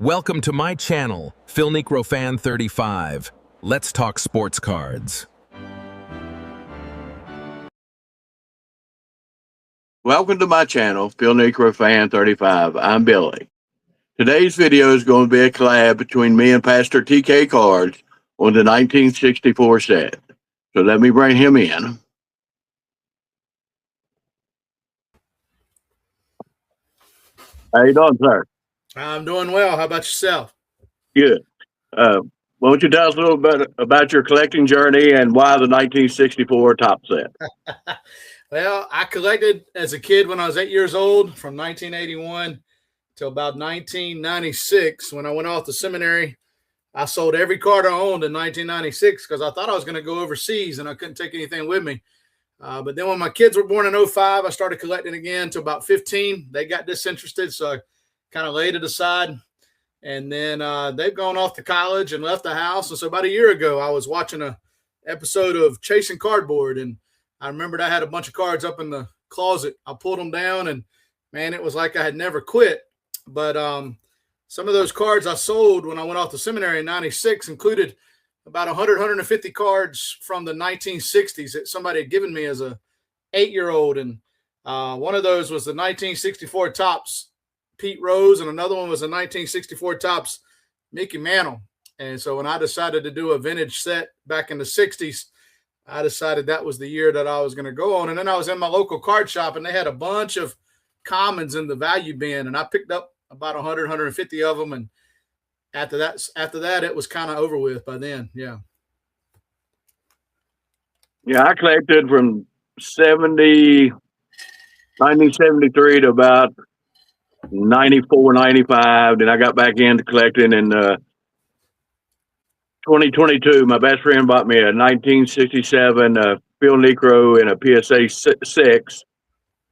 Welcome to my channel, Phil Necro Fan 35. Let's talk sports cards. Welcome to my channel, Phil Necro Fan 35. I'm Billy. Today's video is going to be a collab between me and PastorTKCards on the 1964 set. So let me bring him in. How you doing, sir? I'm doing well. How about yourself? Good. Why don't you tell us a little bit about your collecting journey and why the 1964 top set? Well, I collected as a kid when I was 8 years old, from 1981 till about 1996. When I went off to seminary, I sold every card I owned in 1996 because I thought I was going to go overseas and I couldn't take anything with me. But then when my kids were born in 2005, I started collecting again to about 15. They got disinterested, so I kind of laid it aside. And then they've gone off to college and left the house. And so about a year ago, I was watching an episode of Chasing Cardboard, and I remembered I had a bunch of cards up in the closet. I pulled them down, and, man, it was like I had never quit. But some of those cards I sold when I went off to seminary in 96 included about 100, 150 cards from the 1960s that somebody had given me as a 8-year-old. And one of those was the 1964 Topps Pete Rose, and another one was a 1964 Topps Mickey Mantle. And so when I decided to do a vintage set back in the 60s, I decided that was the year that I was going to go on. And then I was in my local card shop, and they had a bunch of commons in the value bin, and I picked up about 100, 150 of them. And after that, it was kind of over with by then. Yeah. Yeah, I collected from 1973 to about 94, 95. Then I got back into collecting in 2022. My best friend bought me a 1967 Phil Necro and a PSA 6.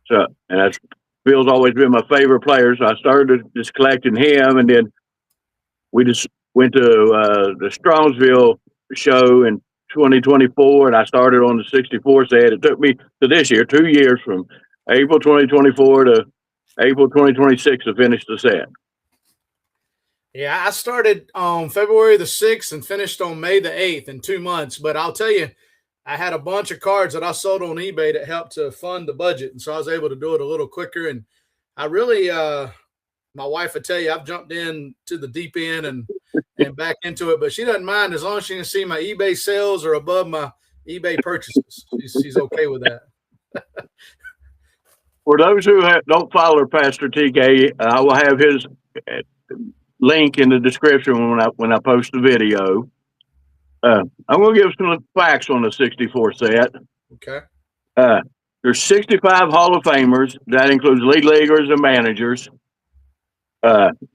So, and that's Phil's always been my favorite player. So I started just collecting him, and then we just went to the Strongsville show in 2024, and I started on the 64 set. It took me to this year, 2 years, from April 2024 to April 2026 to finish the set. Yeah, I started on February the 6th and finished on May the 8th in 2 months. But I'll tell you, I had a bunch of cards that I sold on eBay that helped to fund the budget. And so I was able to do it a little quicker. And I really, my wife would tell you, I've jumped in to the deep end and back into it. But she doesn't mind as long as she can see my eBay sales are above my eBay purchases. She's okay with that. For those who don't follow Pastor TK, I will have his link in the description when I post the video. I'm going to give some facts on the 64 set. Okay. There's 65 Hall of Famers. That includes league leaguers and managers.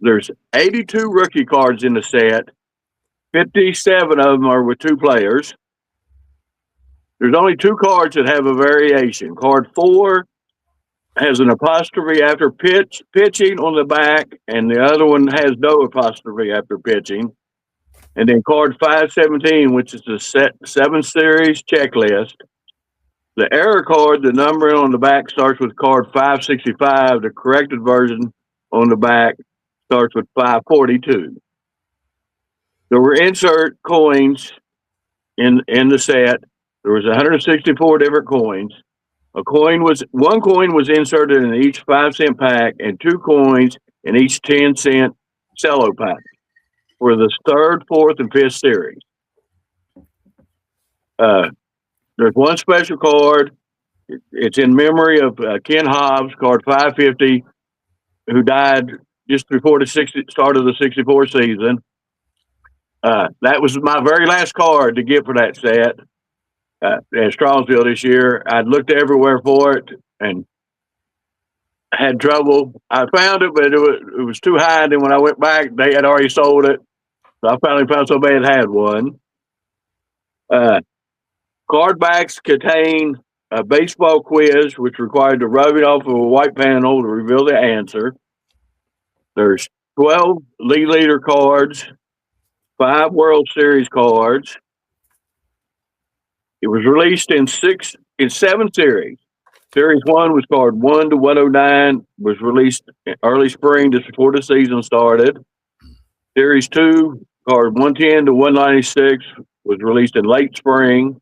There's 82 rookie cards in the set. 57 of them are with 2 players. There's only 2 cards that have a variation. Card 4 has an apostrophe after pitching on the back, and the other one has no apostrophe after pitching. And then card 517, which is the 7 series checklist. The error card, the numbering on the back starts with card 565. The corrected version on the back starts with 542. There were insert coins in the set. There was 164 different coins. One coin was inserted in each 5-cent pack, and 2 coins in each 10-cent cello pack for the 3rd, 4th, and 5th series. There's one special card. It's in memory of Ken Hobbs, card 550, who died just before the start of the 64 season. That was my very last card to get for that set. At Strongsville this year. I'd looked everywhere for it and had trouble. I found it, but it was too high. And then when I went back, they had already sold it. So I finally found somebody that had one. Card backs contain a baseball quiz, which required to rub it off of a white panel to reveal the answer. There's 12 league leader cards, 5 World Series cards. It was released in 7 series. Series 1 was card 1 to 109, was released in early spring just before the season started. Series 2, card 110 to 196, was released in late spring.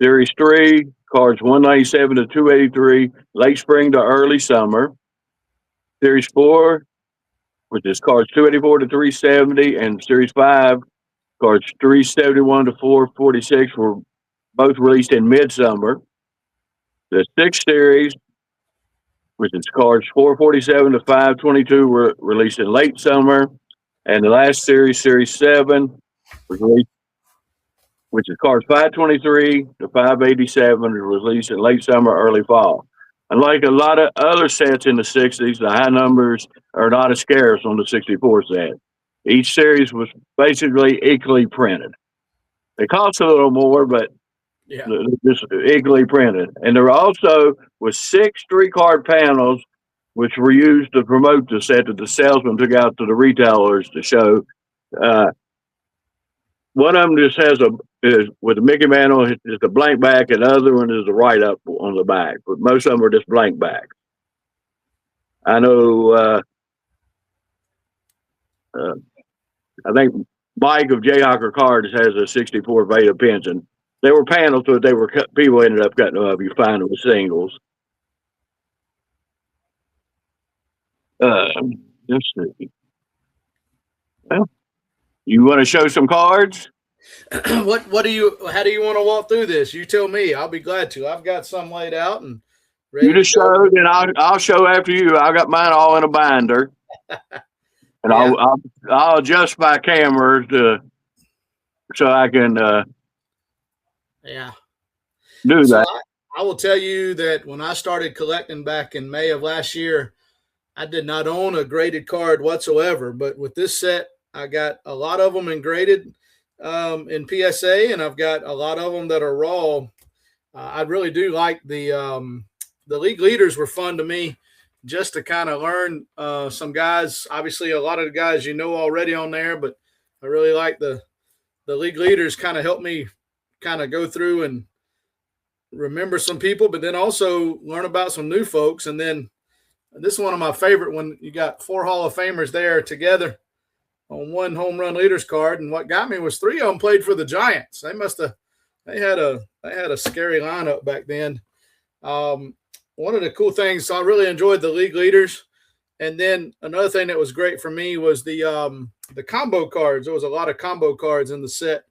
Series 3, cards 197 to 283, late spring to early summer. Series 4, which is cards 284 to 370, and Series 5, cards 371 to 446, were both released in midsummer. The 6th series, which is cards 447 to 522, were released in late summer. And the last series, Series 7, was released, which is cards 523 to 587, was released in late summer, early fall. Unlike a lot of other sets in the 60s, the high numbers are not as scarce on the 64 set. Each series was basically equally printed. They cost a little more, but Yeah. just equally printed. And there also was 6 3-card panels, which were used to promote the set that the salesman took out to the retailers to show. One of them just has is with the Mickey Mantle, it's just a blank back, and the other one is a write up on the back. But most of them are just blank back. I know. I think Mike of Jayhawker Cards has a 64 Veda pension. They were panels, but they were people ended up cutting them up. You find them with singles. Let's see. Well, you want to show some cards? How do you want to walk through this? You tell me. I'll be glad to. I've got some laid out and ready. You just show, then I'll show after you. I got mine all in a binder, and yeah. I'll adjust my camera so I can do that. I will tell you that when I started collecting back in May of last year, I did not own a graded card whatsoever. But with this set, I got a lot of them in graded in PSA, and I've got a lot of them that are raw. I really do like the league leaders were fun to me, just to kind of learn some guys. Obviously, a lot of the guys you know already on there, but I really like the league leaders. Kind of helped me kind of go through and remember some people, but then also learn about some new folks. And then this is one of my favorite when you got 4 Hall of Famers there together on one home run leaders card. And what got me was 3 of them played for the Giants. They had a scary lineup back then. One of the cool things, so I really enjoyed the league leaders. And then another thing that was great for me was the combo cards. There was a lot of combo cards in the set.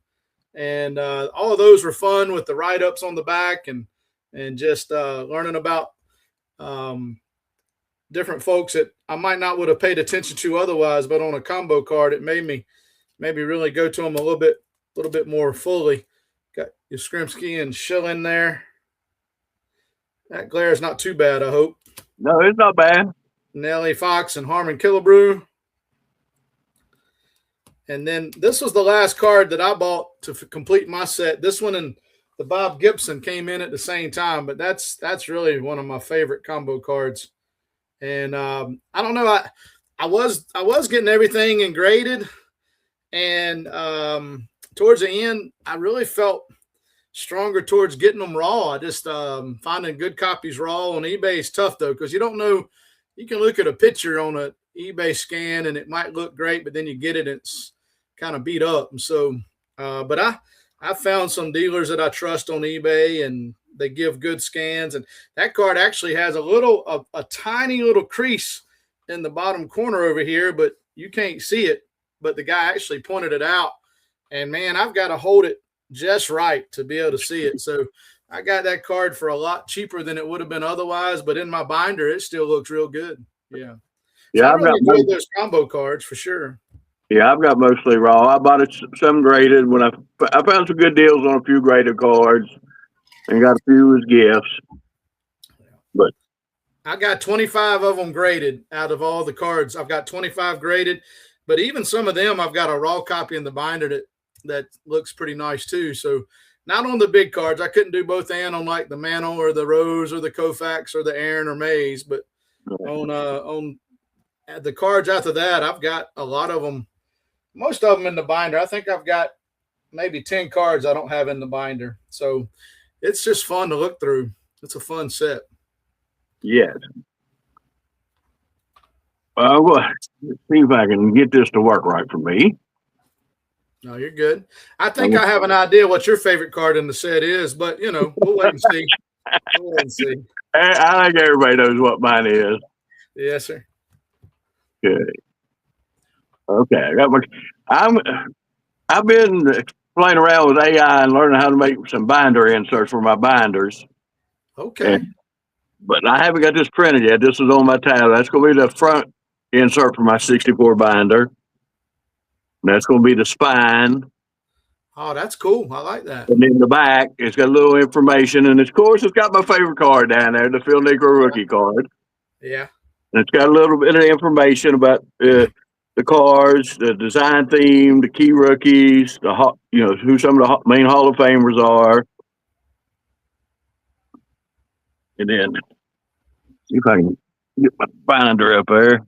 And all of those were fun with the write-ups on the back and just learning about different folks that I might not would have paid attention to otherwise, but on a combo card, it made me maybe really go to them a little bit more fully. Got Yastrzemski and Schilling there. That glare is not too bad, I hope. No, it's not bad. Nellie Fox and Harmon Killebrew. And then this was the last card that I bought to complete my set. This one and the Bob Gibson came in at the same time, but that's really one of my favorite combo cards. And I don't know, I was getting everything and graded, and towards the end, I really felt stronger towards getting them raw. I just finding good copies raw on eBay is tough though, because you don't know. You can look at a picture on an eBay scan and it might look great, but then you get it and it's kind of beat up. And so, but I found some dealers that I trust on eBay and they give good scans. And that card actually has a tiny little crease in the bottom corner over here, but you can't see it. But the guy actually pointed it out. And man, I've got to hold it just right to be able to see it. So I got that card for a lot cheaper than it would have been otherwise, but in my binder, it still looks real good. Yeah. Yeah, so I really enjoyed those combo cards for sure. Yeah, I've got mostly raw. I bought some graded when I found some good deals on a few graded cards and got a few as gifts. But I got 25 of them graded out of all the cards. I've got 25 graded, but even some of them I've got a raw copy in the binder that looks pretty nice too. So not on the big cards. I couldn't do both and on like the Mantle or the Rose or the Koufax or the Aaron or Mays, but on the cards after that, I've got a lot of them, most of them in the binder. I think I've got maybe 10 cards I don't have in the binder. So it's just fun to look through. It's a fun set. Yes. Well, let's see if I can get this to work right for me. No, you're good. I think I have an idea what your favorite card in the set is, but we'll wait and see. We'll wait and see. I think everybody knows what mine is. Yes, sir. Okay. Okay. I've been playing around with AI and learning how to make some binder inserts for my binders. Okay. But I haven't got this printed yet. This is on my tab. That's going to be the front insert for my 64 binder. And that's going to be the spine. Oh, that's cool. I like that. And then the back, it's got a little information. And of course, it's got my favorite card down there, the Phil Negro rookie card. Yeah. And it's got a little bit of information about the cards, the design theme, the key rookies, who some of the main Hall of Famers are. And then see if I can get my binder up there.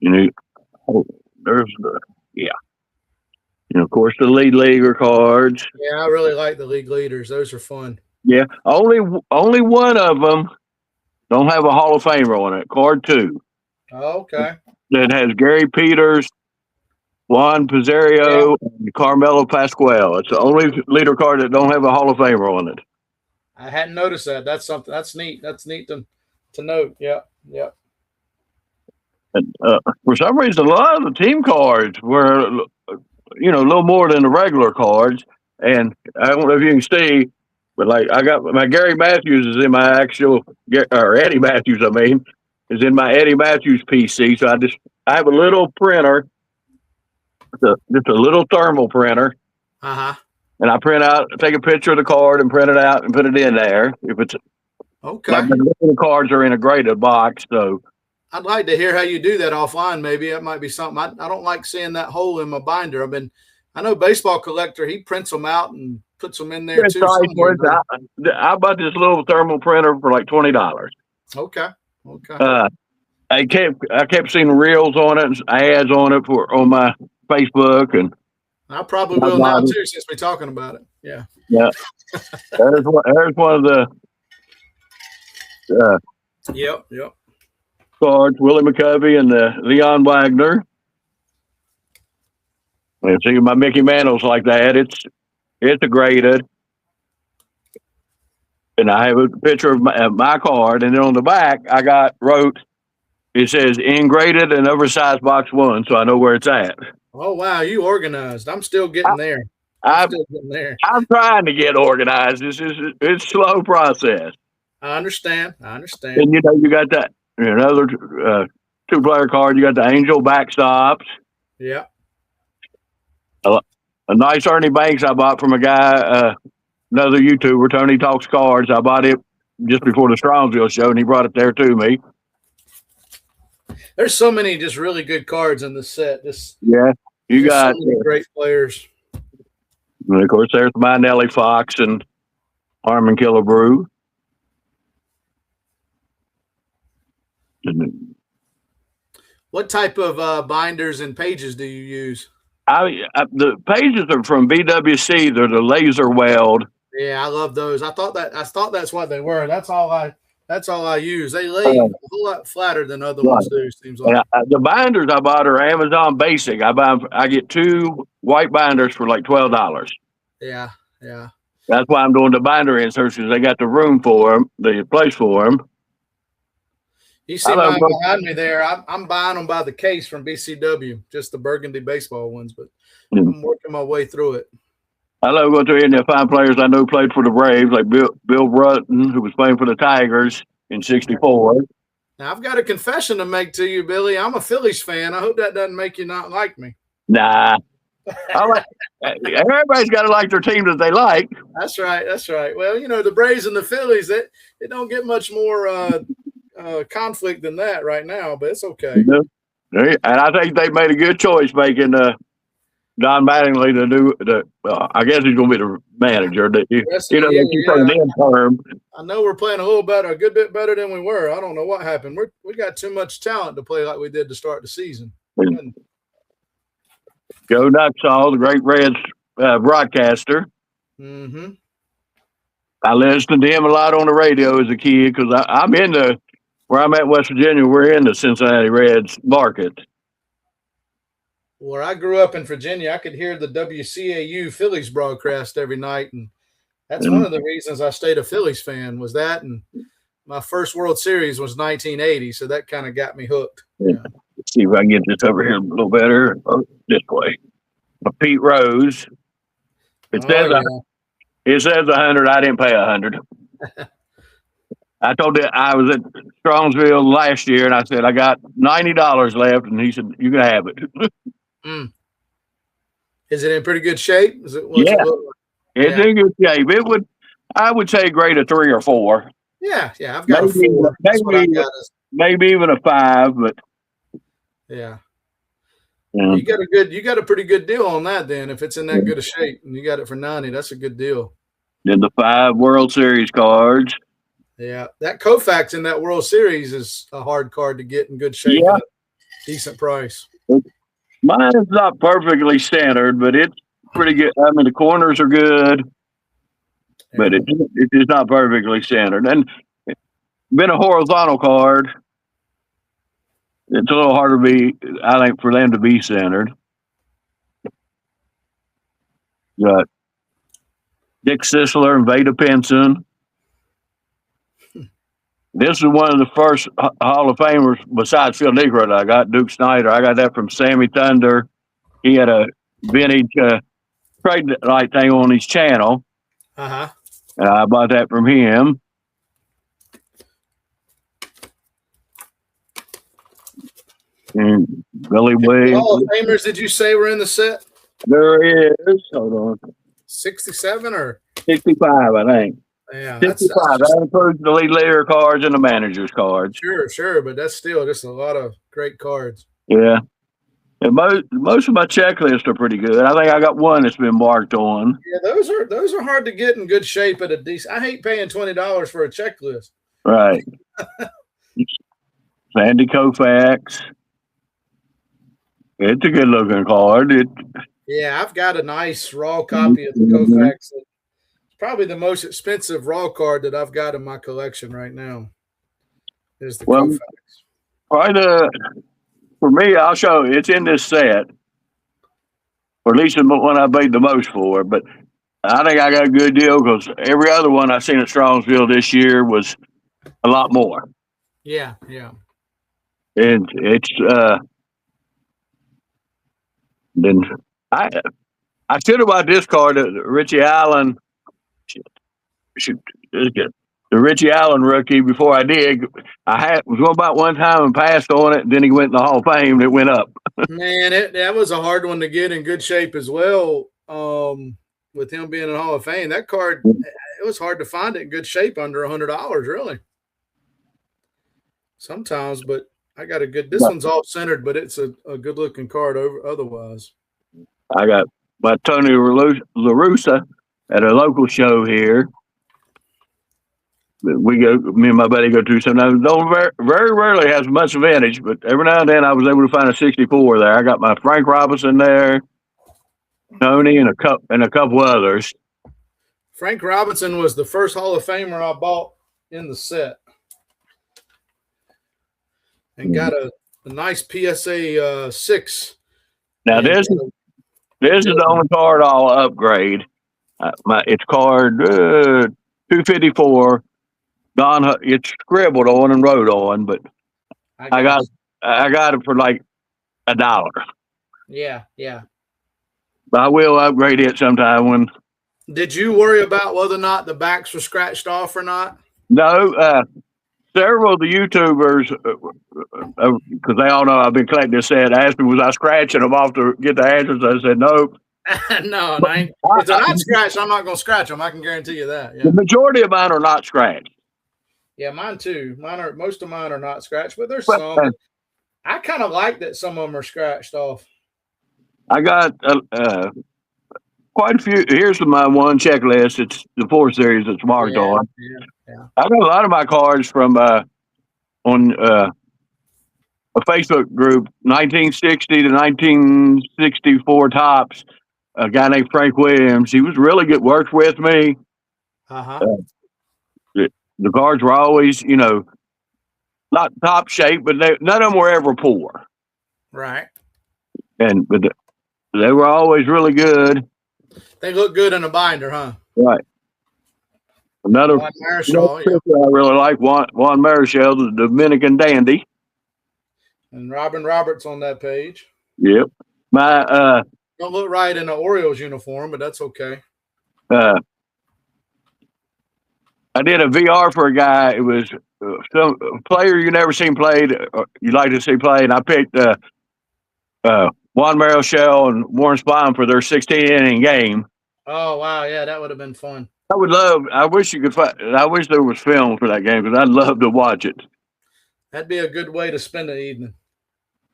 There's of course, the lead leaguer cards. Yeah, I really like the league leaders. Those are fun. Yeah, only one of them don't have a Hall of Famer on it. Card 2. Oh, okay. That has Gary Peters, Juan Pizarro, and Carmelo Pascual. It's the only leader card that don't have a Hall of Famer on it. I hadn't noticed that. That's something. That's neat. That's neat to note. Yeah. Yeah. And, for some reason, a lot of the team cards were, a little more than the regular cards. And I don't know if you can see, but like I got my Gary Matthews is in my Eddie Matthews, is in my Eddie Matthews PC. So I have a little printer, just a little thermal printer. Uh-huh. And I take a picture of the card and print it out and put it in there. If it's okay, like the cards are in a graded box, so I'd like to hear how you do that offline. Maybe that might be something. I don't like seeing that hole in my binder. I know Baseball Collector. He prints them out and puts them in there too. I bought this little thermal printer for like $20. Okay. Okay. I kept seeing reels on it and ads on it on my Facebook, and I probably will now too, since we're talking about it. Yeah. Yeah. There's one of the Yep. cards, Willie McCovey and the Leon Wagner. And see my Mickey Mantle's like that. It's a graded. And I have a picture of my card, and then on the back it says engraded and oversized box 1, so I know where it's at. Oh wow, you organized. I'm still getting there. I'm trying to get organized. It's a slow process. I understand. And you got that another 2-player card. You got the Angel backstops. Yeah. A nice Ernie Banks I bought from a guy, another YouTuber, Tony Talks Cards. I bought it just before the Strongsville show, and he brought it there to me. There's so many just really good cards in this set. You got so many great players. And of course, there's my Nellie Fox and Harmon Killebrew. What type of binders and pages do you use? The pages are from BWC. They're the laser weld. Yeah, I love those. I thought that's what they were. That's all I use. They lay a whole lot flatter than other ones do. Seems like the binders I bought are Amazon Basic. I get 2 white binders for like $12. Yeah. That's why I'm doing the binder inserts, because they got the room for them, the place for them. You see mine behind me there. I'm buying them by the case from BCW, just the burgundy baseball ones, but I'm working my way through it. I love going through any of the fine players I know played for the Braves, like Bill Brutton, who was playing for the Tigers in '64. Now, I've got a confession to make to you, Billy. I'm a Phillies fan. I hope that doesn't make you not like me. Nah. Everybody's got to like their team that they like. That's right. Well, the Braves and the Phillies, it don't get much more conflict than that right now, but it's okay. And I think they made a good choice making Don Mattingly I guess he's going to be the manager. I know we're playing a good bit better than we were. I don't know what happened. We got too much talent to play like we did to start the season. Joe Nuxall, the great Reds broadcaster. Mm-hmm. I listened to him a lot on the radio as a kid, because I'm into where I'm at in West Virginia, we're in the Cincinnati Reds market. Where I grew up in Virginia, I could hear the WCAU Phillies broadcast every night, and that's one of the reasons I stayed a Phillies fan was that. And my first World Series was 1980, so that kind of got me hooked. Yeah. Let's see if I can get this over here a little better. Oh, this way. A Pete Rose. It says 100. I didn't pay 100. I told it I was at Strongsville last year, and I said I got $90 left, and he said you can have it. Is it in pretty good shape? Is it? Yeah, it's in good shape. I would say grade a 3 or 4. Yeah, I've got a 4. That's what I got. Maybe even a 5, but yeah. You got a pretty good deal on that then. If it's in that good a shape and you got it for 90, that's a good deal. Then the 5 World Series cards. Yeah, that Koufax in that World Series is a hard card to get in good shape. Yeah. At a decent price. Mine is not perfectly centered, but it's pretty good. I mean, the corners are good, but it is not perfectly centered. And been a horizontal card. It's a little harder I think, for them to be centered. Got Dick Sisler and Vada Pinson. This is one of the first Hall of Famers besides Phil Negro that I got, Duke Snyder. I got that from Sammy Thunder. He had a vintage trade light thing on his channel. Uh-huh. And I bought that from him. And Billy Williams. Hall of Famers, did you say were in the set? There is. Hold on. 67 or 65, I think. Yeah, 65. That includes the lead leader cards and the manager's cards. Sure, but that's still just a lot of great cards. Yeah. And most of my checklists are pretty good. I think I got one that's been marked on. Yeah, those are hard to get in good shape at a decent. I hate paying $20 for a checklist. Right. Sandy Koufax. It's a good looking card. Yeah, I've got a nice raw copy of the Koufax. It's probably the most expensive raw card that I've got in my collection right now. Is the Koufax. Probably for me, I'll show you. It's in this set, or at least the one I paid the most for. But I think I got a good deal because every other one I seen at Strongsville this year was a lot more. Yeah. And it's then I should have bought this card, Richie Allen. Shoot, the Richie Allen rookie. Before I did, was going about one time and passed on it. Then he went in the Hall of Fame. And it went up. Man, that was a hard one to get in good shape as well. With him being in the Hall of Fame, that card, it was hard to find it in good shape under $100. Really, sometimes, but I got a good. This one's off centered, but it's a good looking card. Otherwise, I got my Tony La Russa at a local show here. Me and my buddy go to sometimes. Don't very rarely has much vintage, but every now and then I was able to find a 64 there. I got my Frank Robinson there, Tony, and a couple others. Frank Robinson was the first Hall of Famer I bought in the set, and got a nice PSA 6. Now this is the only card I'll upgrade. It's card 254. It's scribbled on and wrote on, but I got it for like $1. Yeah. But I will upgrade it sometime when. Did you worry about whether or not the backs were scratched off or not? No. Several of the YouTubers, because they all know I've been collecting this set, asked me, was I scratching them off to get the answers? I said, nope. No, if they're not scratched, I'm not going to scratch them. I can guarantee you that. Yeah. The majority of mine are not scratched. Yeah, mine too. Most of mine are not scratched, but there's some. I kind of like that some of them are scratched off. I got quite a few. Here's my one checklist. It's the 4 series that's marked on. Yeah. I got a lot of my cards from on a Facebook group, 1960 to 1964 tops. A guy named Frank Williams. He was really good. Worked with me. Uh-huh. The cards were always, not top shape, but none of them were ever poor. Right. But they were always really good. They look good in a binder, huh? Right. Another Marischal, picture I really like, Juan Marischal, the Dominican dandy. And Robin Roberts on that page. Yep. My don't look right in an Orioles uniform, but that's okay. I did a VR for a guy. It was some player you never seen played, you like to see play, and I picked Juan Marischal and Warren Spahn for their 16-inning game. Oh wow, yeah, that would have been fun. I wish you could I wish there was film for that game because I'd love to watch it. That'd be a good way to spend the evening.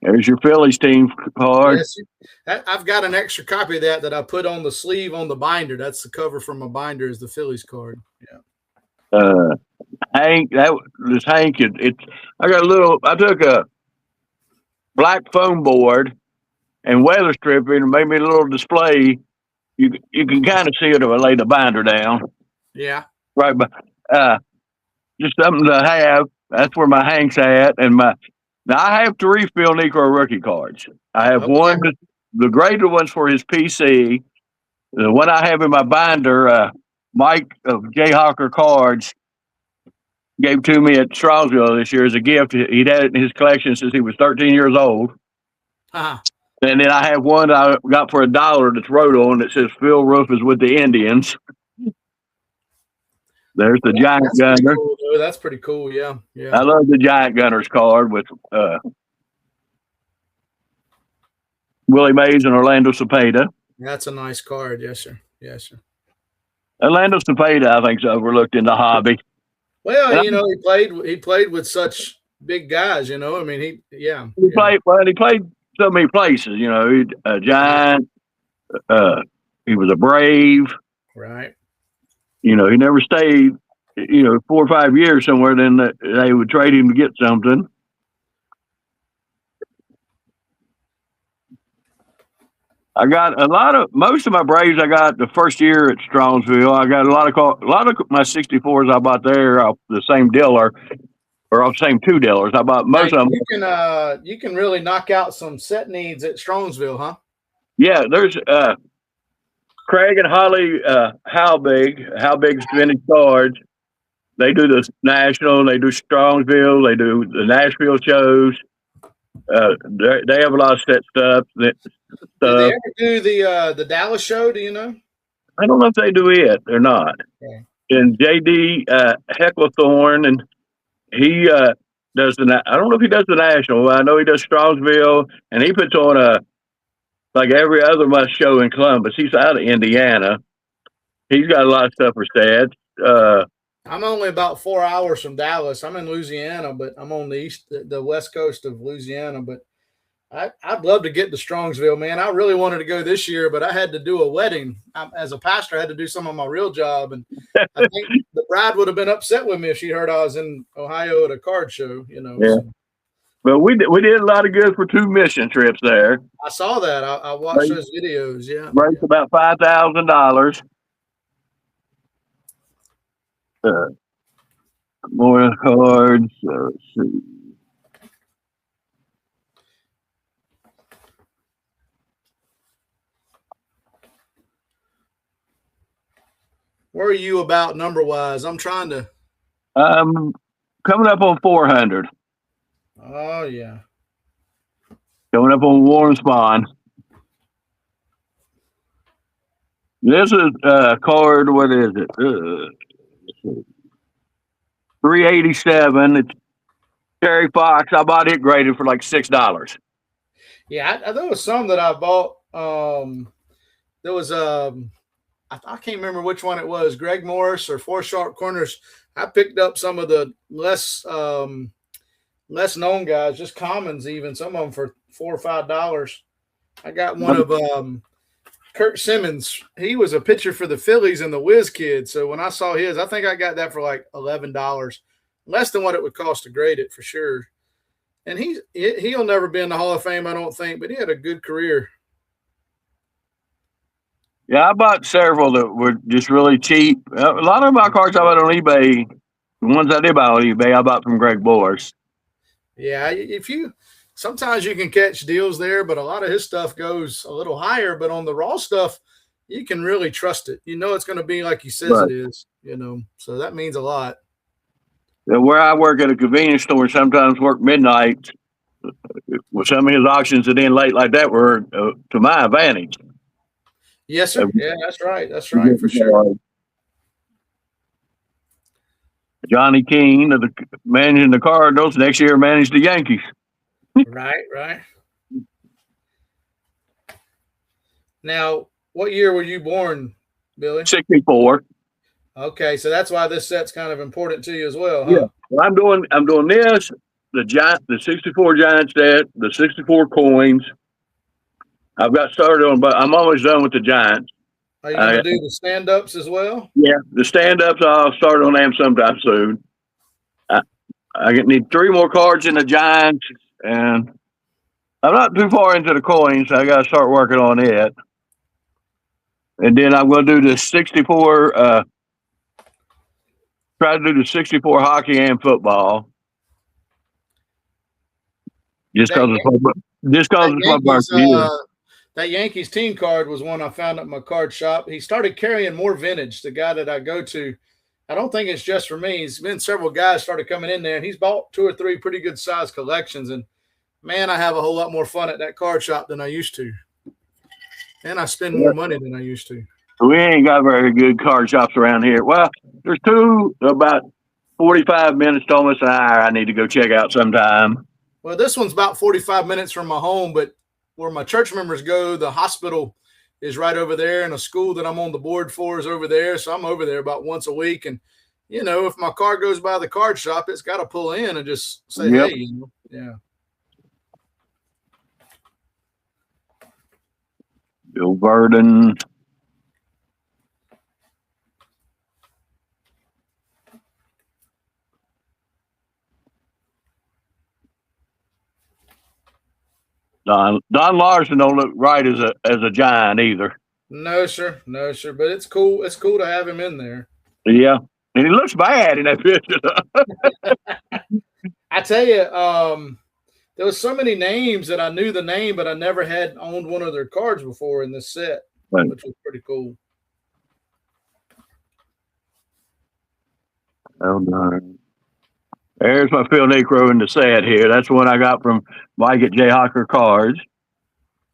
There's your Phillies team card. Yes, I've got an extra copy of that I put on the sleeve on the binder. That's the cover from my binder is the Phillies card. Yeah. Hank, this Hank. I took a black foam board and weather stripping and made me a little display. You can kind of see it if I lay the binder down. Yeah. Right, but just something to have. That's where my Hank's at, and now I have 3 Phil Negro rookie cards. I have one, the graded ones for his PC. The one I have in my binder, Mike of Jayhawker Cards gave to me at Strongsville this year as a gift. He'd had it in his collection since he was 13 years old. Uh-huh. And then I have one I got for $1 that's wrote on that says Phil Roof is with the Indians. There's the Giant Gunner. Cool, that's pretty cool, yeah. I love the Giant Gunners card with Willie Mays and Orlando Cepeda. That's a nice card, yes, sir. Yes, sir. Orlando Cepeda, I think, is overlooked in the hobby. Well, he played with such big guys, I mean, he played so many places, a Giant, he was a Brave. Right. He never stayed, 4 or 5 years somewhere, then they would trade him to get something. I got most of my Braves I got the first year at Strongsville. I got a lot of my 64s I bought there off the same dealer, or off the same 2 dealers. I bought most of them. You can really knock out some set needs at Strongsville, huh? Yeah, there's Craig and Holly Howbig's vintage cards. They do the National, they do Strongsville, they do the Nashville shows. They have a lot of set stuff. Did they ever do the Dallas show? Do you know? I don't know if they do it or not. Okay. And JD Hecklethorn, and he does I don't know if he does the National. I know he does Strongsville, and he puts on like every other month show in Columbus. He's out of Indiana. He's got a lot of stuff for stats. I'm only about 4 hours from Dallas. I'm in Louisiana, but I'm on the west coast of Louisiana. But I'd love to get to Strongsville, man. I really wanted to go this year, but I had to do a wedding. As a pastor, I had to do some of my real job, and I think the bride would have been upset with me if she heard I was in Ohio at a card show. Yeah. So. But we did a lot of good for 2 mission trips there. I saw that. I watched those videos. Yeah, raised about $5,000. More cards. Let's see. Where are you about number wise? I'm trying to. Coming up on 400. Oh yeah. Coming up on Warren Spahn. This is card. What is it? 387. It's Terry Fox. I bought it graded for like $6. Yeah, there was some that I bought. There was I can't remember which one it was. Greg Morris or Four Sharp Corners. I picked up some of the less known guys, just commons even. Some of them for $4 or $5. I got one of Kurt Simmons. He was a pitcher for the Phillies and the Whiz Kids. So when I saw his, I think I got that for like $11, less than what it would cost to grade it for sure. And he'll never be in the Hall of Fame, I don't think, but he had a good career. Yeah, I bought several that were just really cheap. A lot of my cards I bought on eBay, the ones I did buy on eBay, I bought from Greg Boers. Yeah, sometimes you can catch deals there, but a lot of his stuff goes a little higher. But on the raw stuff, you can really trust it. You know it's going to be like he says Right. it is. So that means a lot. Where I work at a convenience store, sometimes work midnight. With some of his auctions that in late like that were to my advantage. Yes, sir. Yeah, that's right. That's right for sure. Johnny Keane, managing the Cardinals, next year managed the Yankees. Right. Now, what year were you born, Billy? 64. Okay, so that's why this set's kind of important to you as well, huh? Yeah, well, I'm doing this, the 64 Giants set, the 64 coins. I've got started on, but I'm almost done with the Giants. Are you going to do the stand-ups as well? Yeah, the stand-ups, I'll start on them sometime soon. I need 3 more cards in the Giants, and I'm not too far into the coins, so I got to start working on it. And then I'm going to do the 64, try to do the 64 hockey and football. Just because it's my birthday. That Yankees team card was one I found at my card shop. He started carrying more vintage, the guy that I go to. I don't think it's just for me. He's been several guys started coming in there, and he's bought 2 or 3 pretty good sized collections. And, man, I have a whole lot more fun at that card shop than I used to. And I spend more money than I used to. We ain't got very good card shops around here. Well, there's 2 about 45 minutes to almost an hour I need to go check out sometime. Well, this one's about 45 minutes from my home, but where my church members go, the hospital is right over there, and a school that I'm on the board for is over there. So I'm over there about once a week. And, if my car goes by the card shop, it's got to pull in and just say, hey, yeah. Bill Burden. Don Larson don't look right as a Giant either. No, sir. But it's cool. It's cool to have him in there. Yeah, and he looks bad in that picture. I tell you, there was so many names that I knew the name, but I never had owned one of their cards before in this set, right, which was pretty cool. Oh darn. There's my Phil Necro in the set here. That's one I got from Mike at PastorTKCards.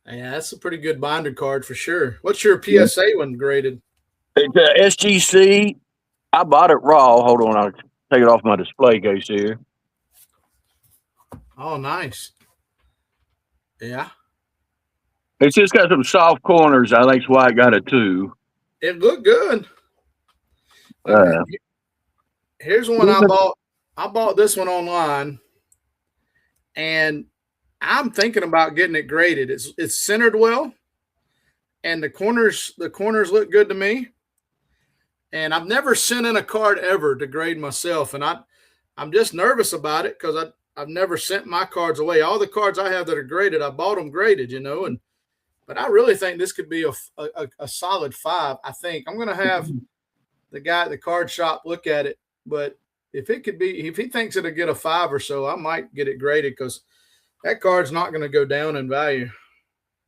Yeah, that's a pretty good binder card for sure. What's your PSA one graded? It's SGC. I bought it raw. Hold on, I'll take it off my display case here. Oh, nice. Yeah. It's just got some soft corners. I think that's why I got a 2. It looked good. Here's one I bought. I bought this one online, and I'm thinking about getting it graded. It's centered well, and the corners look good to me. And I've never sent in a card ever to grade myself, and I'm just nervous about it because I've never sent my cards away. All the cards I have that are graded, I bought them graded, but I really think this could be a solid 5. I think I'm going to have the guy at the card shop look at it, but if he thinks it'll get a 5 or so, I might get it graded because that card's not going to go down in value.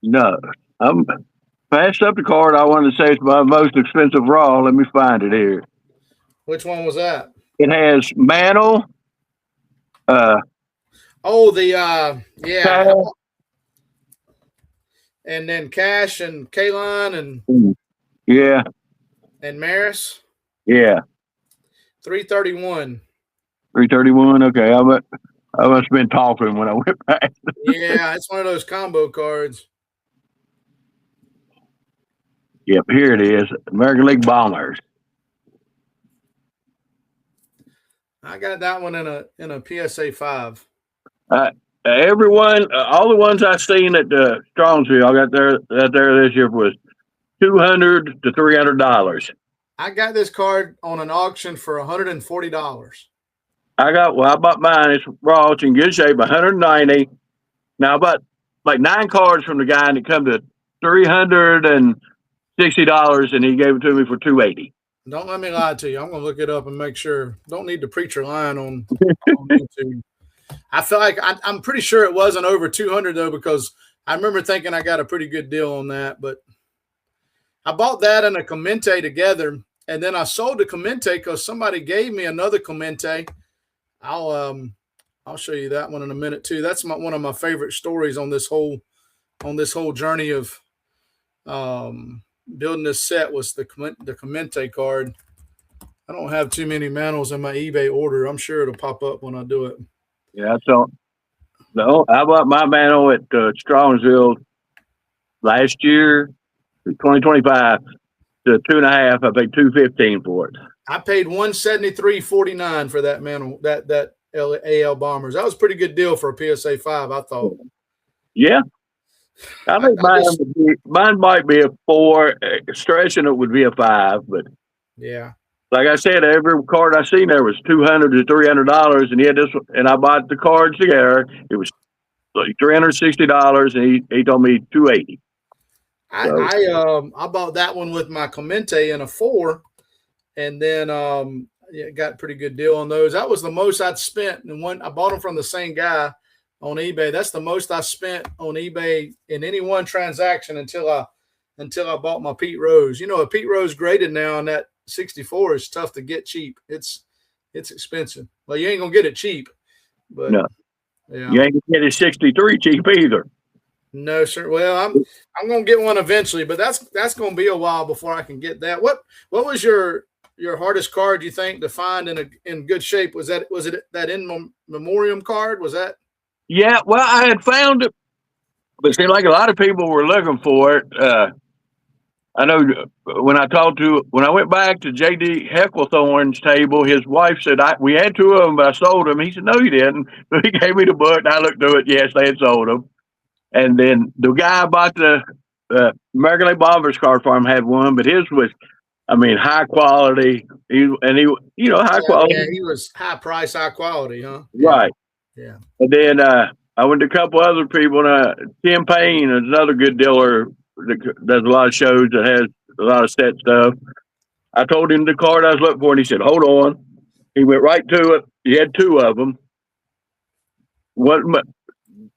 No, I'm passed up the card. I wanted to say it's my most expensive raw. Let me find it here. Which one was that? It has Mantle. Yeah. Cash. And then Cash and Kaline and yeah, and Maris. Yeah. 331. 331. Okay, I must have been talking when I went past. Yeah, it's one of those combo cards. Yep, here it is. American League Bombers. I got that one in a PSA 5. Everyone, all the ones I've seen at Strongsville, I got there this year was $200 to $300. I got this card on an auction for $140. I bought mine. It's raw. It's in good shape. $190. Now I bought like 9 cards from the guy, and it come to $360, and he gave it to me for $280. Don't let me lie to you. I'm gonna look it up and make sure. Don't need the preacher line on YouTube. I feel like I'm pretty sure it wasn't over 200 though, because I remember thinking I got a pretty good deal on that. But I bought that and a Clemente together, and then I sold the Clemente because somebody gave me another Clemente. I'll show you that one in a minute too. That's one of my favorite stories on this whole journey of building this set was the Clemente card. I don't have too many mantles in my eBay order. I'm sure it'll pop up when I do it. Yeah, so no, I bought my mantle at Strongsville last year, 2025, to 2.5. I paid $215 for it. I paid $173.49 for that mantle, that AL Bombers. That was a pretty good deal for a PSA 5, I thought. Yeah. I think mine might be a 4. Stretching it would be a 5, but yeah. Like I said, every card I seen there was $200 to $300, and he had this one, and I bought the cards together. It was like $360, and he told me $280. So. I bought that one with my Clemente in a 4, and then got a pretty good deal on those. That was the most I'd spent, and I bought them from the same guy on eBay. That's the most I spent on eBay in any one transaction until I bought my Pete Rose. You know, a Pete Rose graded now on that 64 is tough to get cheap. It's expensive. Well, you ain't gonna get it cheap, but no. Yeah. You ain't gonna get it 63 cheap either. No, sir. Well, I'm gonna get one eventually, but that's gonna be a while before I can get that. What was your hardest card you think to find in good shape? Was it that in memoriam card? Was that? Yeah, well, I had found it, but it seemed like a lot of people were looking for it. I know when I went back to J.D. Hecklethorn's table, his wife said, we had 2 of them, but I sold them. He said, no, you didn't. So he gave me the book, and I looked through it. Yes, they had sold them. And then the guy I bought the American League Bombers card for him had one, but his was, high quality. High quality. Yeah, he was high price, high quality, huh? Right. Yeah. And then I went to a couple other people. Tim Payne is another good dealer that does a lot of shows that has a lot of set stuff. I told him the card I was looking for, and he said, hold on. He went right to it. He had 2 of them.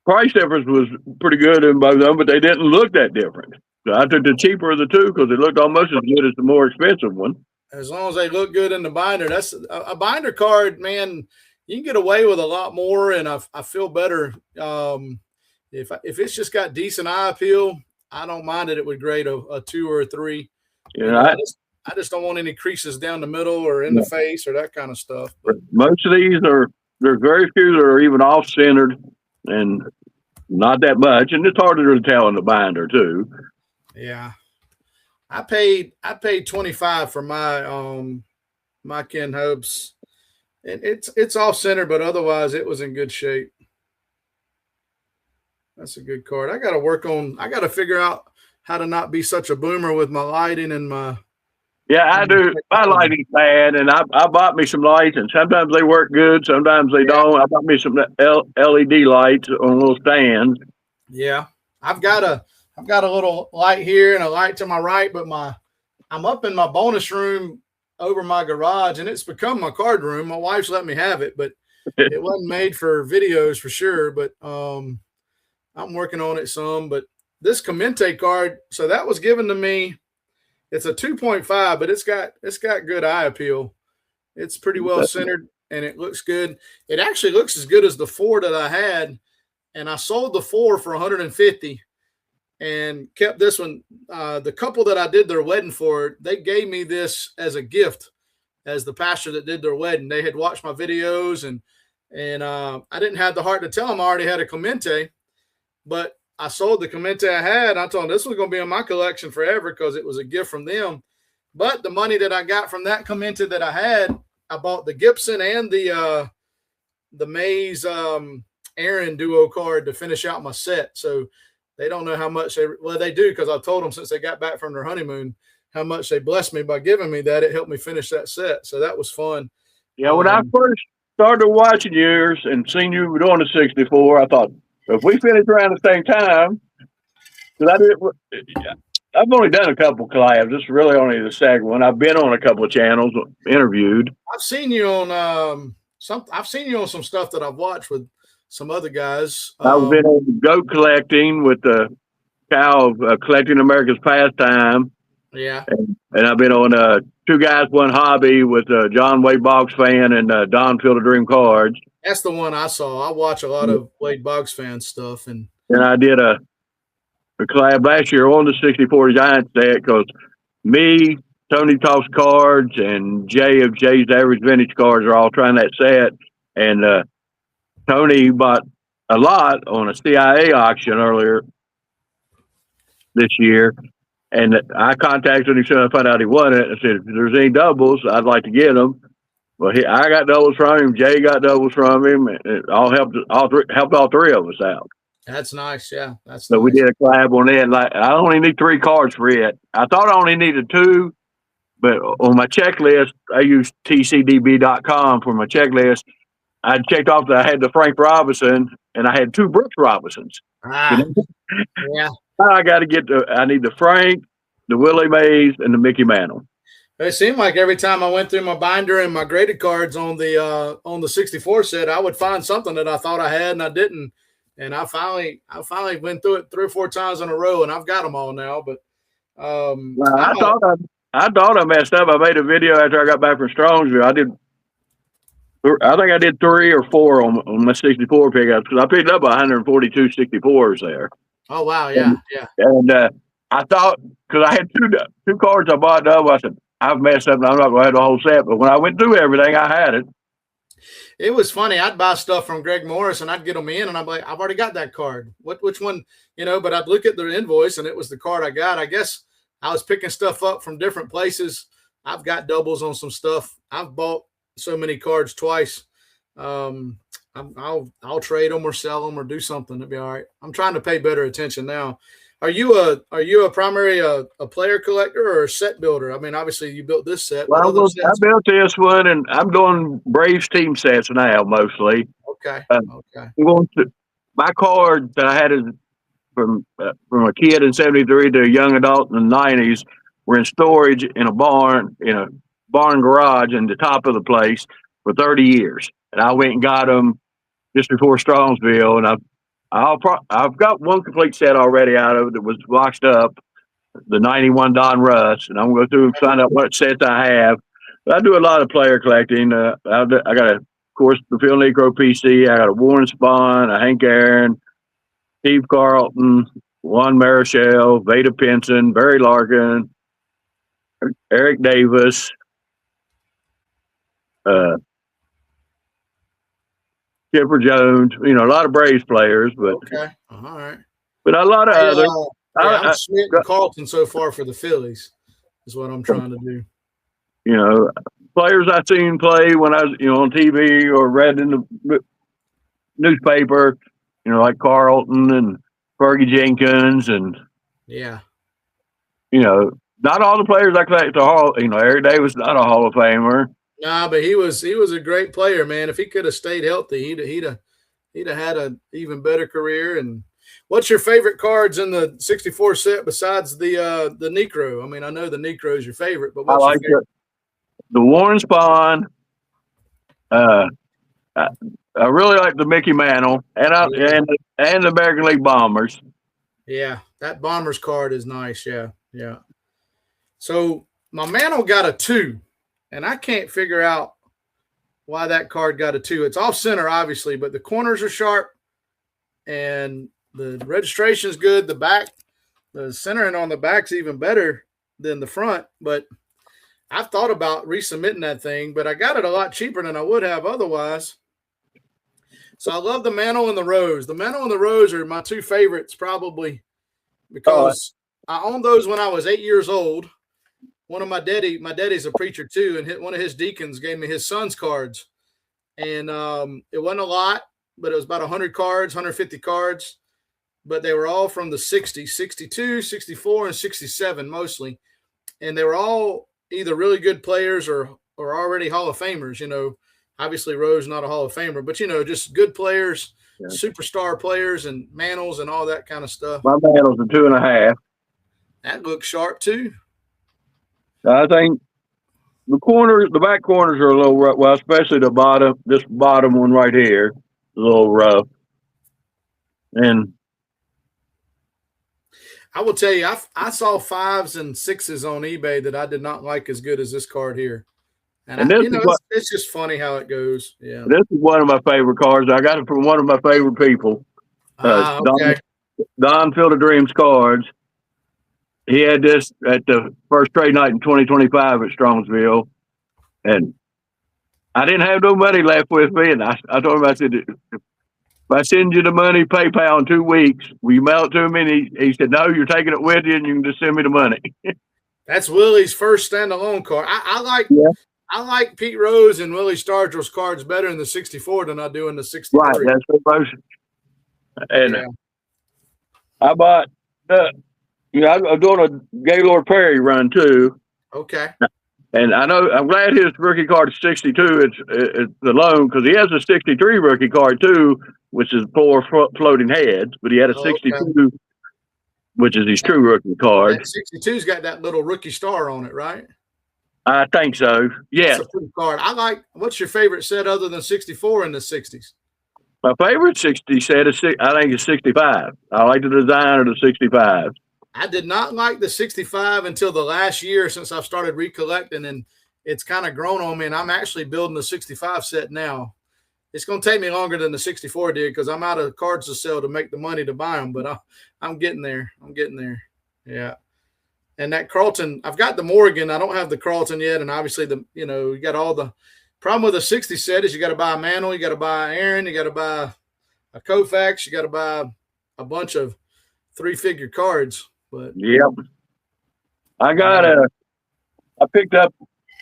Price difference was pretty good in both of them, but they didn't look that different. So I took the cheaper of the 2 because it looked almost as good as the more expensive one. As long as they look good in the binder, that's a binder card, man. You can get away with a lot more, and I feel better if it's just got decent eye appeal. I don't mind it would grade a 2 or a 3. Yeah, I just don't want any creases down the middle or in the face or that kind of stuff. But most of these there's very few that are even off centered, and not that much, and it's harder to tell in the binder too. Yeah, I paid $25 for my Ken Hopes, and it's off center, but otherwise it was in good shape. That's a good card. I got to figure out how to not be such a boomer with my lighting and my. Yeah, I do. My lighting's bad, and I bought me some lights, and sometimes they work good, sometimes they don't. I bought me some LED lights on little stands. Yeah, I've got a little light here and a light to my right, but I'm up in my bonus room over my garage, and it's become my card room. My wife's let me have it, but it wasn't made for videos for sure. But I'm working on it some. But this Clemente card, so that was given to me. It's a 2.5, but it's got good eye appeal. It's pretty well centered, and it looks good. It actually looks as good as the 4 that I had, and I sold the 4 for $150 and kept this one. The couple that I did their wedding for, they gave me this as a gift, as the pastor that did their wedding. They had watched my videos, and I didn't have the heart to tell them I already had a Clemente, but I sold the Clemente I had. I told them this was going to be in my collection forever because it was a gift from them. But the money that I got from that Clemente that I had, I bought the Gibson and the Mays Aaron duo card to finish out my set. So they don't know how much they do, because I told them since they got back from their honeymoon how much they blessed me by giving me that. It helped me finish that set. So that was fun. Yeah, when I first started watching yours and seen you doing the 64, I thought, if we finish around the same time, because I've only done a couple collabs. This is really only the second one. I've been on a couple of channels, interviewed. I've seen you on some stuff that I've watched with some other guys. I've been on goat collecting with the cow collecting America's pastime. Yeah. And I've been on Two Guys One Hobby with John Wade Boggs fan and Don Field of Dream Cards. That's the one I saw. I watch a lot of Wade Boggs fan stuff, and I did a collab last year on the 64 Giants set because me, Tony Talks Cards, and Jay of Jay's Average Vintage Cards are all trying that set. And Tony bought a lot on a CIA auction earlier this year. And I contacted him as soon as I found out he won it. I said, if there's any doubles, I'd like to get them. Well, I got doubles from him. Jay got doubles from him. It all helped all three of us out. That's nice. Yeah, that's so nice. We did a collab on it. Like I only need 3 cards for it. I thought I only needed 2, but on my checklist, I used tcdb.com for my checklist. I checked off that I had the Frank Robinson and I had 2 Brooks Robinsons. Yeah. I need the Frank, the Willie Mays, and the Mickey Mantle. It seemed like every time I went through my binder and my graded cards on the 64 set, I would find something that I thought I had and I didn't. And I finally went through it 3 or 4 times in a row, and I've got them all now. But I thought I messed up. I made a video after I got back from Strongsville. I think I did 3 or 4 on my 64 pickups because I picked up 142 64s there. Oh wow, yeah. And I thought because I had 2 cards I bought double, I said I've messed up and I'm not going to have the whole set. But when I went through everything, I had it. It was funny. I'd buy stuff from Greg Morris and I'd get them in, and I'm like, I've already got that card. Which one, But I'd look at the invoice and it was the card I got. I guess I was picking stuff up from different places. I've got doubles on some stuff. I've bought so many cards twice. I'll trade them or sell them or do something. It'll be all right. I'm trying to pay better attention now. Are you a primary a player collector or a set builder? I mean, obviously you built this set. Well, I built this one, and I'm doing Braves team sets now mostly. Okay. My card that I had from a kid in '73 to a young adult in the '90s were in storage in a barn garage in the top of the place for 30 years, and I went and got them just before Strongsville, and I've got one complete set already out of it that was boxed up, the '91 Don Russ, and I'm going to go through and find out what sets I have. But I do a lot of player collecting. I got of course, the Phil Necro PC. I got a Warren Spahn, a Hank Aaron, Steve Carlton, Juan Marichal, Vada Pinson, Barry Larkin, Eric Davis, Chipper Jones, a lot of Braves players, but okay, all right. But a lot of others. I'm Schmidt and Carlton so far for the Phillies is what I'm trying to do. Players I seen play when I was, on TV or read in the newspaper, like Carlton and Fergie Jenkins and not all the players I collect the Hall. Eric Davis not a Hall of Famer. Nah, but he was a great player, man. If he could have stayed healthy, he'd have had an even better career. And what's your favorite cards in the 64 set besides the Necro? I mean, I know the Necro is your favorite, but what's your favorite? The Warren Spahn. I really like the Mickey Mantle and the American League Bombers. Yeah, that Bombers card is nice. Yeah. So my Mantle got a 2. And I can't figure out why that card got a 2. It's off center, obviously, but the corners are sharp and the registration is good. The centering on the back's even better than the front. But I've thought about resubmitting that thing, but I got it a lot cheaper than I would have otherwise. So I love the Mantle and the Rose. The Mantle and the Rose are my 2 favorites probably because I owned those when I was 8 years old. One of my daddy's a preacher too, and one of his deacons gave me his son's cards. And it wasn't a lot, but it was about 100 cards, 150 cards. But they were all from the 60s, 62, 64, and 67 mostly. And they were all either really good players or already Hall of Famers. Obviously Rose not a Hall of Famer, but just good players, superstar players, and Mantles and all that kind of stuff. My Mantle's a 2.5. That looks sharp too. I think the back corners are a little rough. Well, especially this bottom one right here, a little rough. And I will tell you, I saw 5s and 6s on eBay that I did not like as good as this card here. And this you is know, what it's just funny how it goes. Yeah. this is one of my favorite cards. I got it from one of my favorite people, Okay. Don Field of Dreams Cards. He had this at the first trade night in 2025 at Strongsville, and I didn't have no money left with me. And I told him, I said, if I send you the money PayPal in 2 weeks, will you mail it to me? And he said, no, you're taking it with you, and you can just send me the money. That's Willie's first standalone card. I like Pete Rose and Willie Stargell's cards better in the 64 than I do in the 63. Right, that's the most. And yeah. I bought I'm doing a Gaylord Perry run too. Okay. And I'm glad his rookie card is 62. It's the loan, because he has a 63 rookie card too, which is 4 floating heads, but he had a 62, which is his true rookie card. That 62's got that little rookie star on it, right? I think so. Yeah. That's a pretty card. What's your favorite set other than 64 in the 60s? My favorite 60 set is, I think, is 65. I like the design of the 65. I did not like the 65 until the last year since I've started recollecting, and it's kind of grown on me, and I'm actually building the 65 set now. It's going to take me longer than the 64 did because I'm out of cards to sell to make the money to buy them, but I'm getting there. I'm getting there. Yeah. And that Carlton, I've got the Morgan. I don't have the Carlton yet, and obviously you got all the problem with the 60 set is you got to buy a Mantle, you got to buy Aaron, you got to buy a Koufax, you got to buy a bunch of 3-figure cards. But yep, I picked up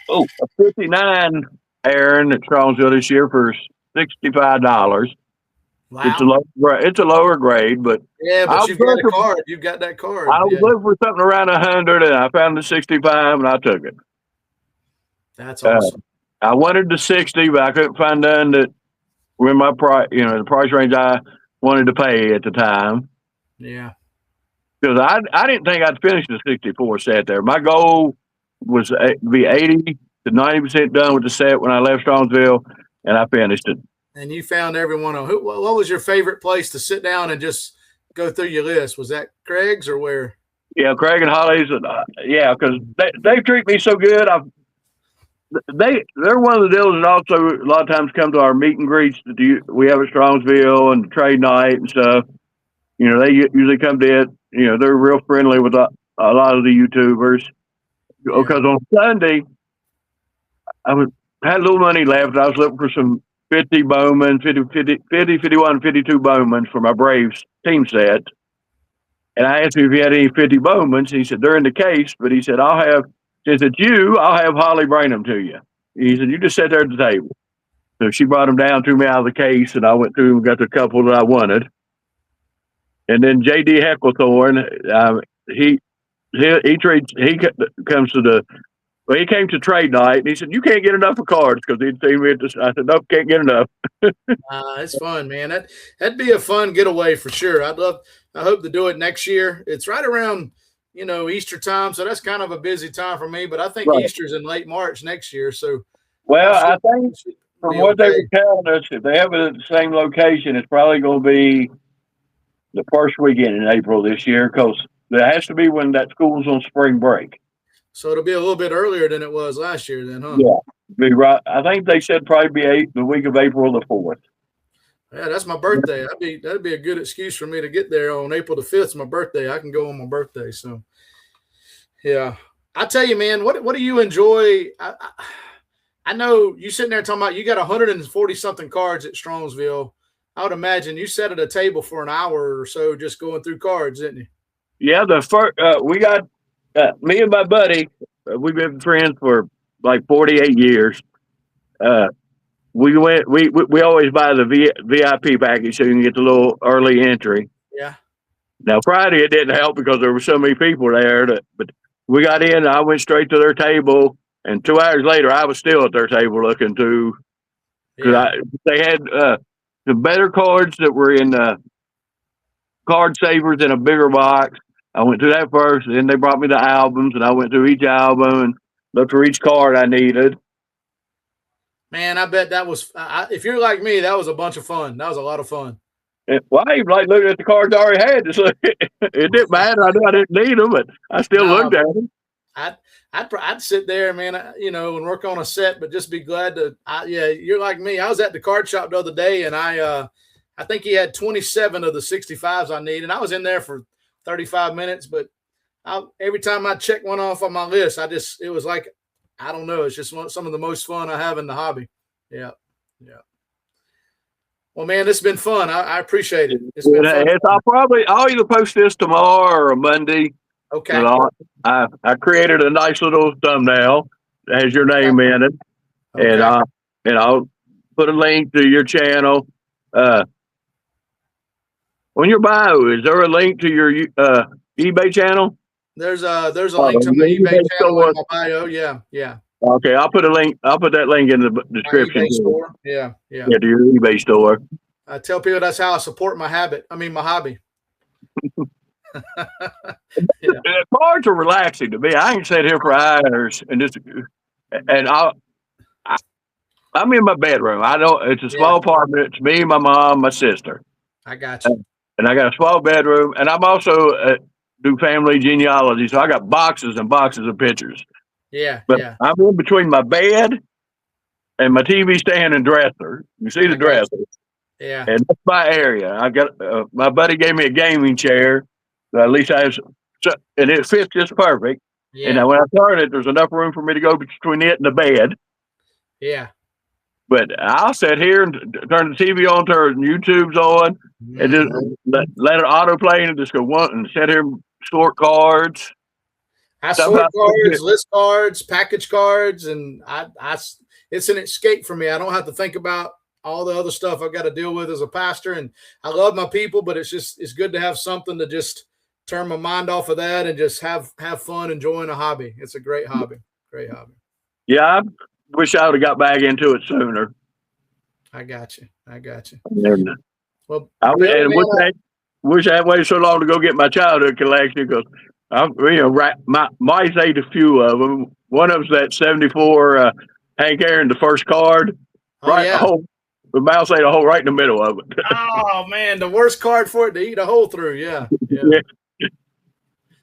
a 59 Aaron at Strongsville this year for $65. Wow. It's a lower grade, but but you've got a card. You've got that card. I was looking for something around 100, and I found the 65, and I took it. That's awesome. I wanted the 60, but I couldn't find none that were in my price, the price range I wanted to pay at the time. Yeah. Because I didn't think I'd finish the 64 set there. My goal was to be 80 to 90% done with the set when I left Strongsville, and I finished it. And you found everyone on. What was your favorite place to sit down and just go through your list? Was that Craig's or where? Yeah, Craig and Holly's. Because they treat me so good. They're one of the dealers that also a lot of times come to our meet and greets that we have at Strongsville and trade night and stuff. They usually come to it. They're real friendly with a lot of the YouTubers. Because on Sunday, had a little money left. I was looking for some 50 Bowman, 50, 51, 52 Bowmans for my Braves team set. And I asked him if he had any 50 Bowmans. He said, they're in the case, but he said, I'll have Holly bring them to you. He said, you just sit there at the table. So she brought them down to me out of the case, and I went through and got the couple that I wanted. And then J.D. Hecklethorne, he came to trade night, and he said, you can't get enough of cards, because he'd seen me at this. I said, nope, can't get enough. It's fun, man. That'd be a fun getaway for sure. I hope to do it next year. It's right around, Easter time, so that's kind of a busy time for me, but I think Easter's in late March next year. So, I think from what they were telling us, if they have it at the same location, it's probably going to be the first weekend in April this year, because there has to be when that school's on spring break. So it'll be a little bit earlier than it was last year then, huh? Yeah. Be right. I think they said probably be the week of April the 4th. Yeah, that's my birthday. That'd be a good excuse for me to get there on April the 5th. It's my birthday. I can go on my birthday. So, yeah. I tell you, man, what do you enjoy? I know you sitting there talking about you got 140-something cards at Strongsville. I would imagine you sat at a table for an hour or so just going through cards, didn't you? Yeah, the first we got me and my buddy. We've been friends for like 48 years. We always buy the VIP package so you can get the little early entry. Yeah. Now Friday it didn't help because there were so many people there. But we got in. I went straight to their table, and 2 hours later I was still at their table looking too. Because they had the better cards that were in card savers in a bigger box. I went through that first, and then they brought me the albums, and I went through each album and looked for each card I needed. Man, I bet that was if you're like me, that was a bunch of fun. That was a lot of fun. Well, I even like looking at the cards I already had. It didn't matter. I knew I didn't need them, but I still looked at them. I'd sit there, man, and work on a set, but just be glad to. Yeah, you're like me. I was at the card shop the other day, and I think he had 27 of the 65s I need, and I was in there for 35 minutes. But every time I check one off on my list, it was like, I don't know, it's just some of the most fun I have in the hobby. Yeah. Well, man, this has been fun. I appreciate it. It's been fun. I'll either post this tomorrow or a Monday. Okay. I created a nice little thumbnail that has your name in it, and I'll put a link to your channel. On your bio, is there a link to your eBay channel? There's a link to my eBay channel in my bio. Yeah. Okay, I'll put a link. I'll put that link in the description. Store. Yeah, to your eBay store. I tell people that's how I support my hobby. Cards are relaxing to me. I can sit here for hours and I'm in my bedroom. It's a small apartment. It's me, my mom, my sister. I got you. And I got a small bedroom, and I'm also do family genealogy, so I got boxes and boxes of pictures. But I'm in between my bed and my TV stand and dresser. You see the dresser? Yeah. And that's my area. I got my buddy gave me a gaming chair. At least and it fits just perfect. Yeah. And when I turn it, there's enough room for me to go between it and the bed. Yeah. But I'll sit here and turn the TV on, turn YouTube's on, and just let it autoplay and just go and sit here and sort cards. I sort cards, list cards, package cards, and it's an escape for me. I don't have to think about all the other stuff I've got to deal with as a pastor. And I love my people, but it's good to have something to just turn my mind off of that and just have fun enjoying a hobby. It's a great hobby. Great hobby. Yeah, I wish I would have got back into it sooner. I got you. Well, wish I had waited so long to go get my childhood collection because my mice ate a few of them. One of them's that 74 Hank Aaron, the first card. The mouse ate a hole right in the middle of it. Oh man, the worst card for it to eat a hole through. Yeah.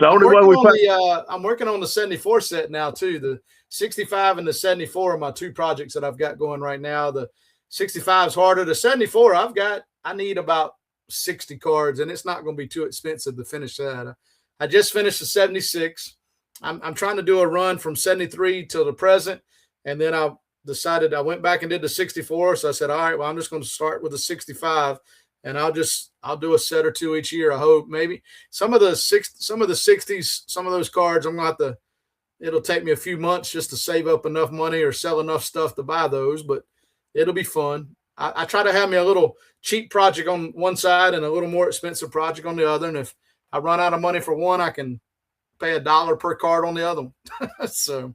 The only one I'm working on the 74 set now too. The 65 and the 74 are my two projects that I've got going right now. The 65 is harder. The 74 I need about 60 cards, and it's not going to be too expensive to finish that. I just finished the 76. I'm trying to do a run from 73 till the present, and then I decided I went back and did the 64. So I said, all right, well, I'm just going to start with the 65, and I'll do a set or two each year. I hope maybe some of the 60s, some of those cards I'm going to have to. It'll take me a few months just to save up enough money or sell enough stuff to buy those, but it'll be fun. I try to have me a little cheap project on one side and a little more expensive project on the other. And if I run out of money for one, I can pay $1 per card on the other one. So,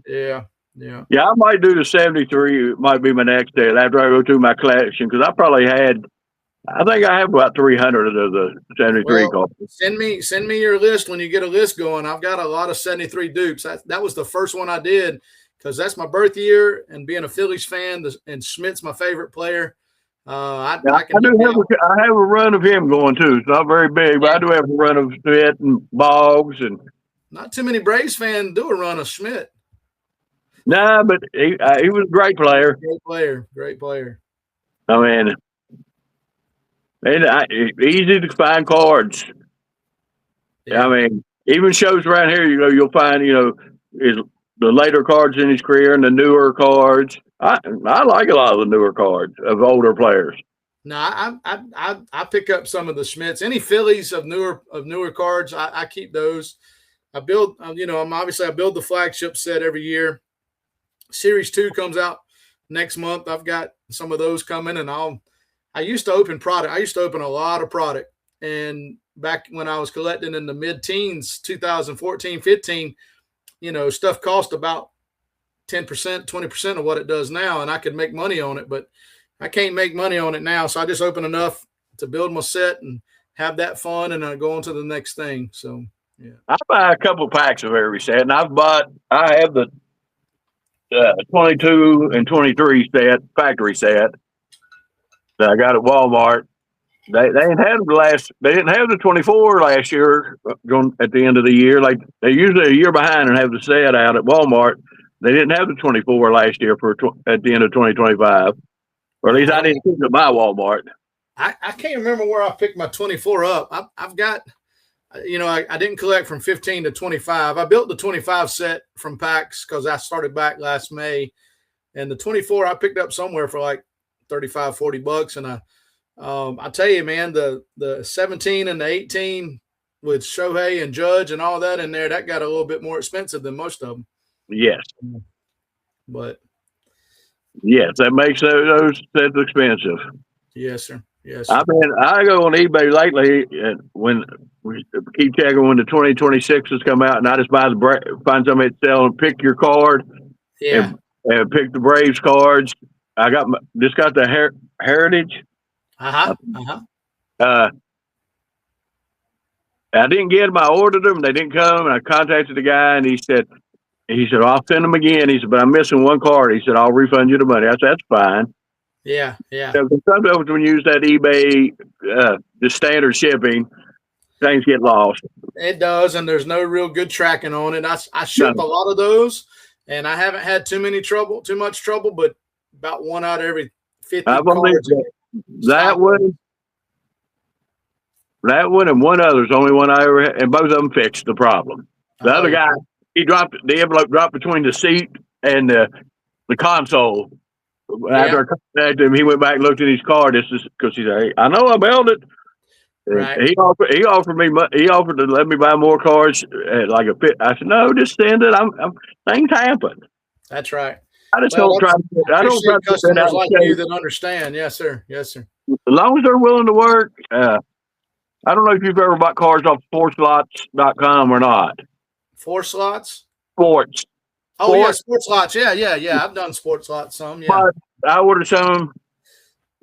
yeah. I might do the 73. It might be my next day after I go through my collection because I think I have about 300 of the 73 cards. Send me your list when you get a list going. I've got a lot of 73 dupes. That was the first one I did because that's my birth year, and being a Phillies fan, and Schmidt's my favorite player. I have a run of him going too. It's not very big, but I do have a run of Schmidt and Boggs, and not too many Braves fans do a run of Schmidt. Nah, but he was a great player. Great player. I mean, easy to find cards. Yeah. I mean, even shows around here, you'll find, the later cards in his career and the newer cards. I like a lot of the newer cards of older players. No, I pick up some of the Schmidts. Any Phillies of newer cards, I keep those. I build, I build the flagship set every year. Series 2 comes out next month. I've got some of those coming, and I used to open product. I used to open a lot of product, and back when I was collecting in the mid-teens, 2014, 15, stuff cost about 10%, 20% of what it does now, and I could make money on it, but I can't make money on it now. So I just open enough to build my set and have that fun, and I go on to the next thing. So, yeah. I buy a couple packs of every set, and I have the 22 and 23 set, factory set that I got at Walmart. They didn't have they didn't have the 24 last year at the end of the year. Like they usually a year behind and have the set out at Walmart. They didn't have the 24 last year at the end of 2025, or at least I didn't see it at my Walmart. I can't remember where I picked my 24 up. I've got, I didn't collect from 15 to 25. I built the 25 set from PAX because I started back last May, and the 24 I picked up somewhere for like $35-40, and I tell you, man, the 17 and the 18 with Shohei and Judge and all that in there, that got a little bit more expensive than most of them. Yes. But yes, that makes those sets expensive. Yes, sir. Yes, sir. I mean, I go on eBay lately, and when we keep checking when the 2026s come out, and I just find somebody that's selling, pick your card, and pick the Braves cards. I got just got the Heritage. I didn't get them. I ordered them. They didn't come, and I contacted the guy, and he said, I'll send them again. He said, but I'm missing one card. He said, I'll refund you the money. I said, that's fine. Yeah. So sometimes when you use that eBay, the standard shipping, things get lost. It does, and there's no real good tracking on it. I ship a lot of those, and I haven't had too much trouble, but about one out of every 50 cards. That one and one other's the only one I ever had, and both of them fixed the problem. The other guy, the envelope dropped between the seat and the console. After I contacted him, he went back and looked at his card. This is because he said, "Hey, I know I mailed it." Right. He offered to let me buy more cards at like a fit. I said, "No, just send it. Things happen." That's right. I just don't try. I don't try to customers like you that understand. Yes, sir. Yes, sir. As long as they're willing to work. I don't know if you've ever bought cards off sportslots.com or not. Sports? Oh, yeah, sports lots. Yeah. I've done sports lots some. Yeah. But I ordered some.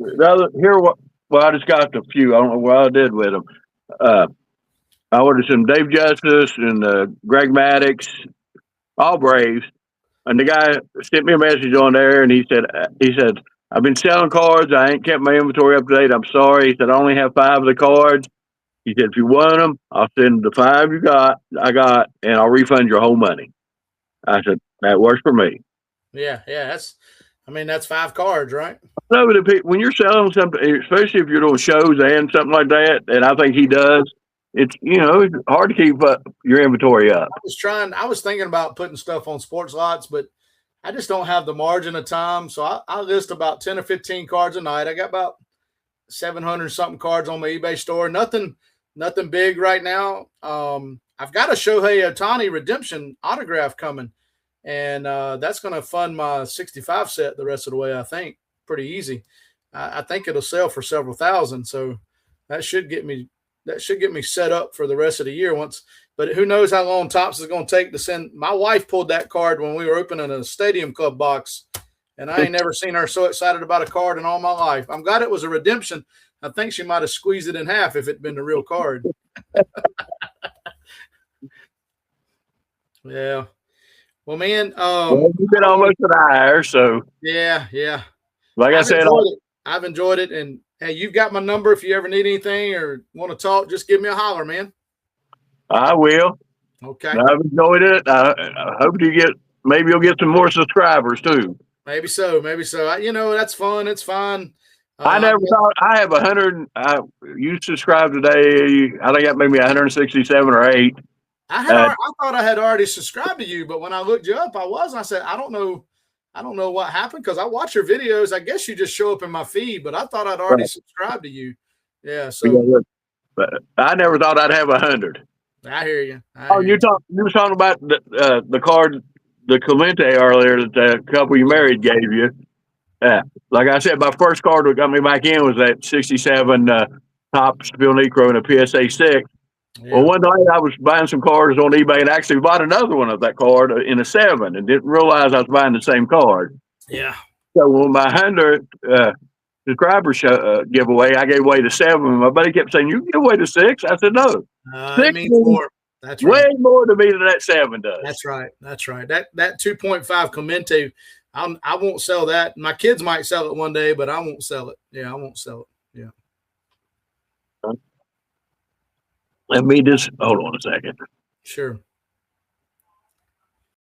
I just got a few. I don't know what I did with them. I ordered some Dave Justice and Greg Maddux, all Braves. And the guy sent me a message on there, and he said, I've been selling cards. I ain't kept my inventory up to date. I'm sorry. He said, I only have 5 of the cards. He said, if you want them, I'll send the 5 I got, and I'll refund your whole money. I said, that works for me. Yeah. That's 5 cards, right? So when you're selling something, especially if you're doing shows and something like that, and I think he does, it's hard to keep your inventory up. I was thinking about putting stuff on sports lots, but I just don't have the margin of time. So I list about 10 or 15 cards a night. I got about 700 something cards on my eBay store. Nothing big right now. I've got a Shohei Ohtani redemption autograph coming, and that's going to fund my 65 set the rest of the way. I think pretty easy. I think it'll sell for several thousand, so that should get me set up for the rest of the year but who knows how long Topps is going to take to send. My wife pulled that card when we were opening a Stadium Club box, and I ain't never seen her so excited about a card in all my life. I'm glad it was a redemption. I think she might have squeezed it in half if it'd been the real card. Yeah. Well, man, you've been almost an hour, so yeah. Like I said, I've enjoyed it, and hey, you've got my number. If you ever need anything or want to talk, just give me a holler, man. I will. Okay. I've enjoyed it. I hope maybe you'll get some more subscribers too. Maybe so. That's fun. It's fine. I never thought I have 100. You subscribed today. I think I maybe 167 or 8. I thought I had already subscribed to you, but when I looked you up, I said, I don't know what happened because I watch your videos. I guess you just show up in my feed, but I thought I'd already subscribed to you. Yeah. So but I never thought I'd have 100. I hear you. You were talking about the card, the Clemente earlier that the couple you married gave you. Like I said, my first card that got me back in was that 67 Topps Phil Necro and a PSA 6. Yeah. Well, one night I was buying some cards on eBay and actually bought another one of that card in a 7 and didn't realize I was buying the same card. Yeah. So when my 100 subscriber giveaway, I gave away the 7. And my buddy kept saying, "You can give away the 6." I said, "No, 6 means more. That's right. Way more to me than that 7 does." That's right. That 2.5 Clemente, I won't sell that. My kids might sell it one day, but I won't sell it. Yeah, I won't sell it. Yeah. Let me just hold on a second. Sure.